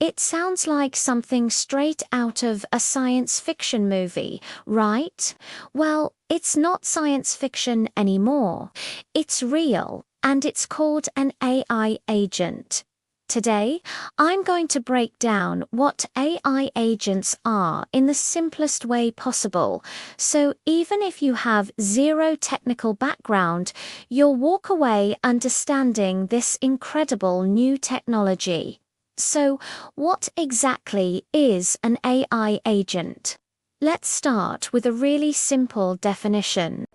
It sounds like something straight out of a science fiction movie, right? Well, it's not science fiction anymore. It's real, and it's called an AI agent. Today, I'm going to break down what AI agents are in the simplest way possible, so even if you have zero technical background, you'll walk away understanding this incredible new technology. So, what exactly is an AI agent? Let's start with a really simple definition.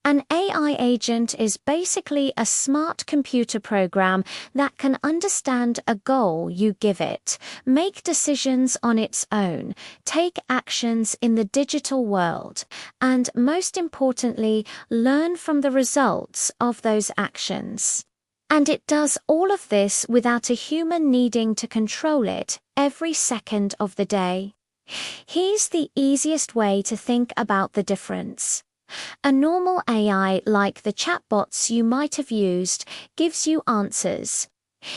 An AI agent is basically a smart computer program that can understand a goal you give it, make decisions on its own, take actions in the digital world, and most importantly, learn from the results of those actions. And it does all of this without a human needing to control it every second of the day. Here's the easiest way to think about the difference. A normal AI, like the chatbots you might have used, gives you answers.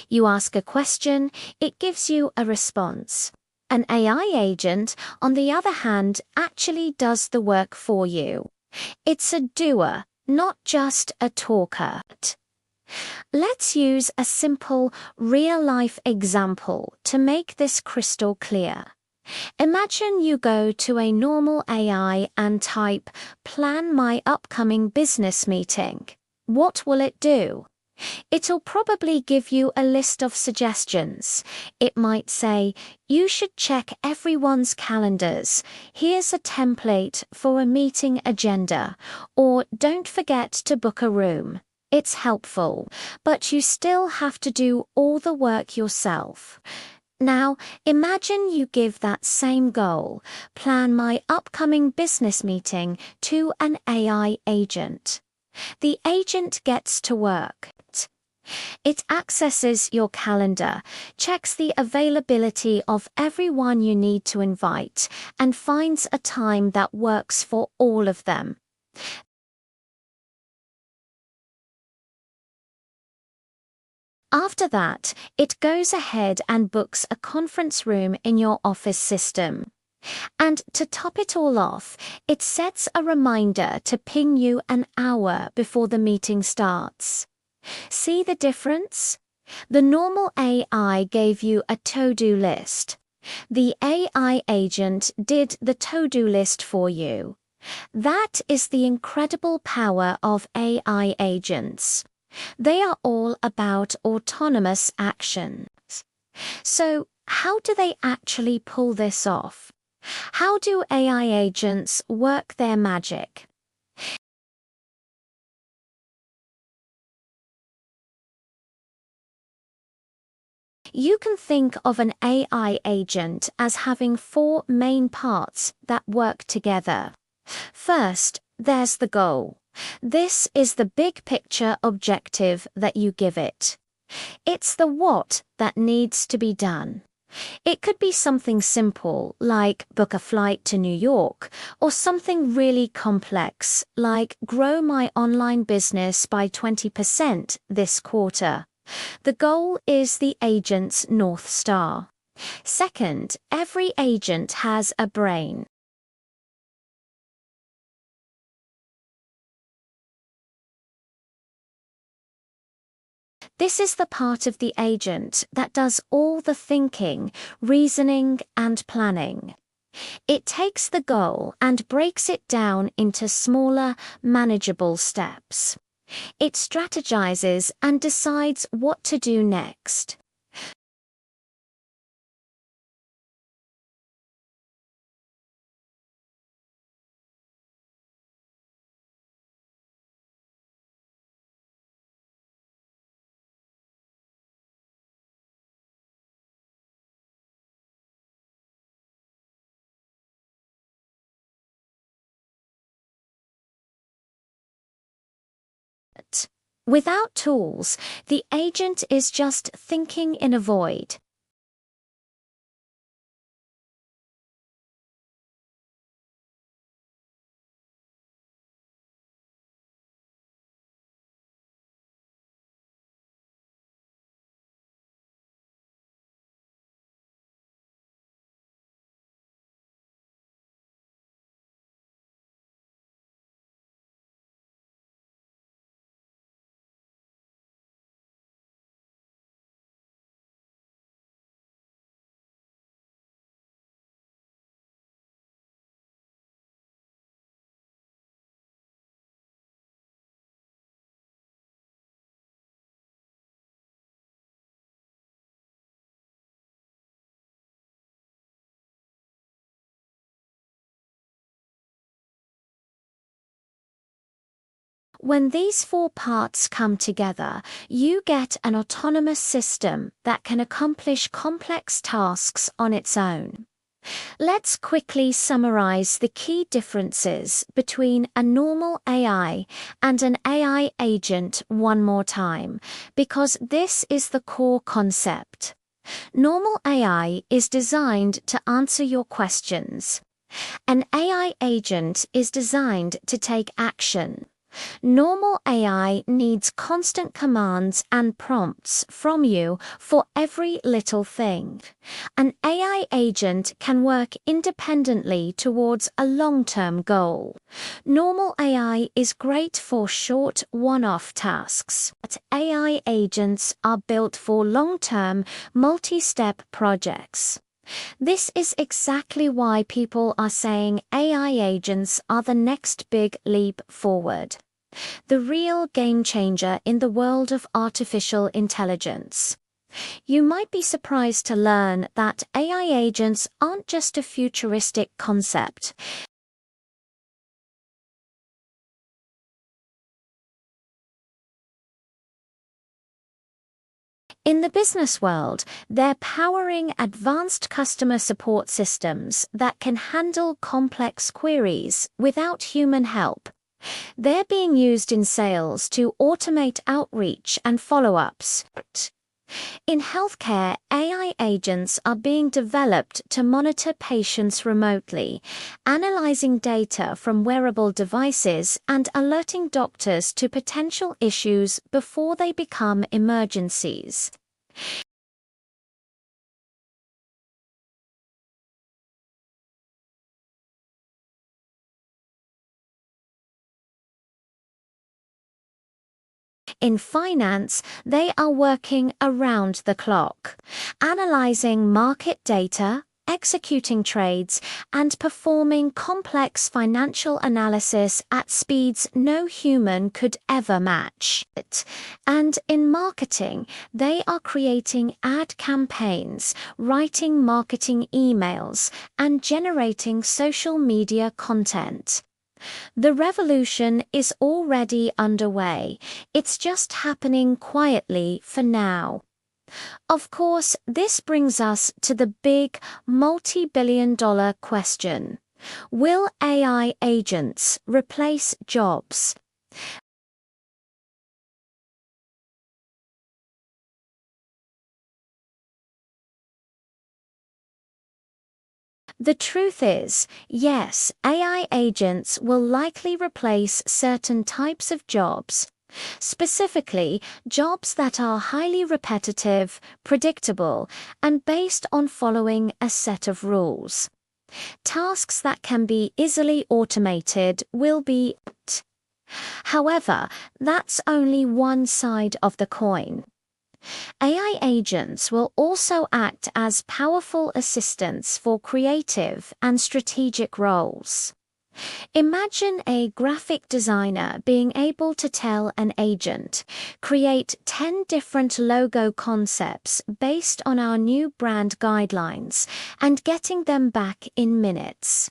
You ask a question, it gives you a response. An AI agent, on the other hand, actually does the work for you. It's a doer, not just a talker. Let's use a simple, real-life example to make this crystal clear. Imagine you go to a normal AI and type, "Plan my upcoming business meeting." What will it do? It'll probably give you a list of suggestions. It might say, "You should check everyone's calendars. Here's a template for a meeting agenda." Or, "Don't forget to book a room." It's helpful, but you still have to do all the work yourself. Now, imagine you give that same goal, "Plan my upcoming business meeting," to an AI agent. The agent gets to work. It accesses your calendar, checks the availability of everyone you need to invite, and finds a time that works for all of them. After that, it goes ahead and books a conference room in your office system. And to top it all off, it sets a reminder to ping you an hour before the meeting starts. See the difference? The normal AI gave you a to-do list. The AI agent did the to-do list for you. That is the incredible power of AI agents. They are all about autonomous actions. So, how do they actually pull this off? How do AI agents work their magic? You can think of an AI agent as having four main parts that work together. First, there's the goal. This is the big picture objective that you give it. It's the what that needs to be done. It could be something simple, like book a flight to New York, or something really complex, like grow my online business by 20% this quarter. The goal is the agent's North Star. Second, every agent has a brain. This is the part of the agent that does all the thinking, reasoning, and planning. It takes the goal and breaks it down into smaller, manageable steps. It strategizes and decides what to do next. Without tools, the agent is just thinking in a void. When these four parts come together, you get an autonomous system that can accomplish complex tasks on its own. Let's quickly summarize the key differences between a normal AI and an AI agent one more time, because this is the core concept. Normal AI is designed to answer your questions. An AI agent is designed to take action. Normal AI needs constant commands and prompts from you for every little thing. An AI agent can work independently towards a long-term goal. Normal AI is great for short, one-off tasks, but AI agents are built for long-term, multi-step projects. This is exactly why people are saying AI agents are the next big leap forward. The real game changer in the world of artificial intelligence. You might be surprised to learn that AI agents aren't just a futuristic concept. In the business world, they're powering advanced customer support systems that can handle complex queries without human help. They're being used in sales to automate outreach and follow-ups. In healthcare, AI agents are being developed to monitor patients remotely, analyzing data from wearable devices and alerting doctors to potential issues before they become emergencies. In finance, they are working around the clock, analyzing market data, executing trades, and performing complex financial analysis at speeds no human could ever match. And in marketing, they are creating ad campaigns, writing marketing emails, and generating social media content. The revolution is already underway. It's just happening quietly for now. Of course, this brings us to the big, multi-billion-dollar question. Will AI agents replace jobs? The truth is, yes, AI agents will likely replace certain types of jobs. Specifically, jobs that are highly repetitive, predictable, and based on following a set of rules. Tasks that can be easily automated will be. However, that's only one side of the coin. AI agents will also act as powerful assistants for creative and strategic roles. Imagine a graphic designer being able to tell an agent, create 10 different logo concepts based on our new brand guidelines, and getting them back in minutes.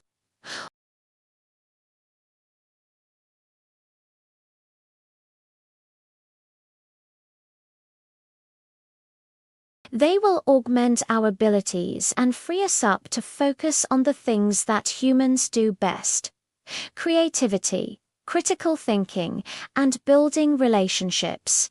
They will augment our abilities and free us up to focus on the things that humans do best: creativity, critical thinking, and building relationships.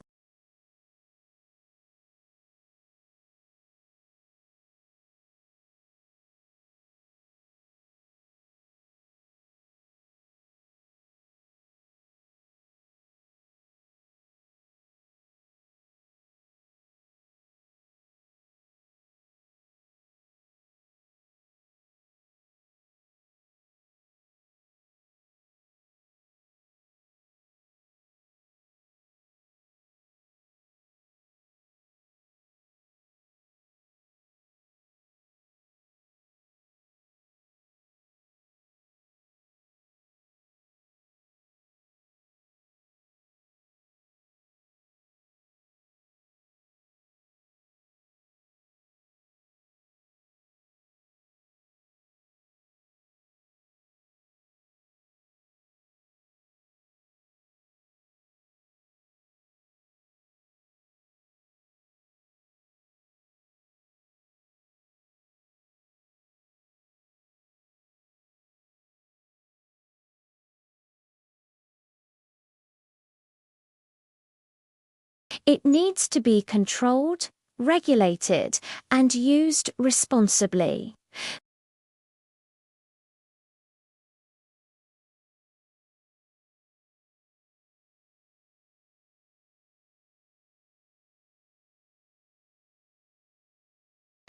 It needs to be controlled, regulated, and used responsibly.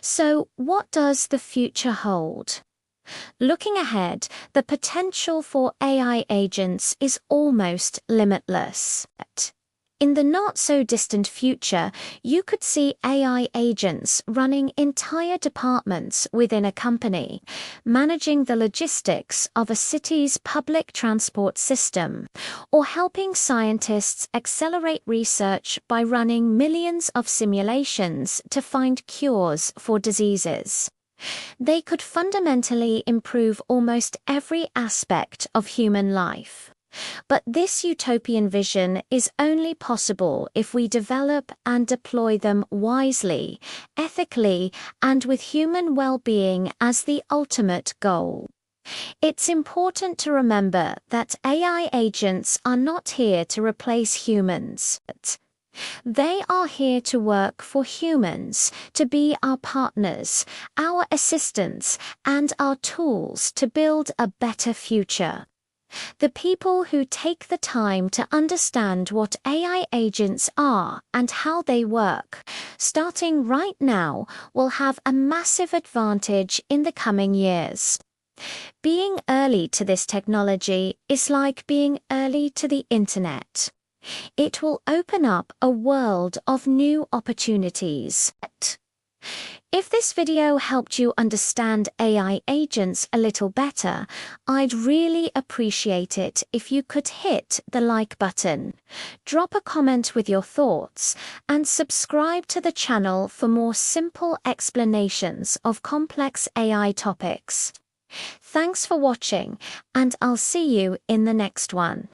So, what does the future hold? Looking ahead, the potential for AI agents is almost limitless. In the not-so-distant future, you could see AI agents running entire departments within a company, managing the logistics of a city's public transport system, or helping scientists accelerate research by running millions of simulations to find cures for diseases. They could fundamentally improve almost every aspect of human life. But this utopian vision is only possible if we develop and deploy them wisely, ethically, and with human well-being as the ultimate goal. It's important to remember that AI agents are not here to replace humans. They are here to work for humans, to be our partners, our assistants, and our tools to build a better future. The people who take the time to understand what AI agents are and how they work, starting right now, will have a massive advantage in the coming years. Being early to this technology is like being early to the internet. It will open up a world of new opportunities. If this video helped you understand AI agents a little better, I'd really appreciate it if you could hit the like button, drop a comment with your thoughts, and subscribe to the channel for more simple explanations of complex AI topics. Thanks for watching, and I'll see you in the next one.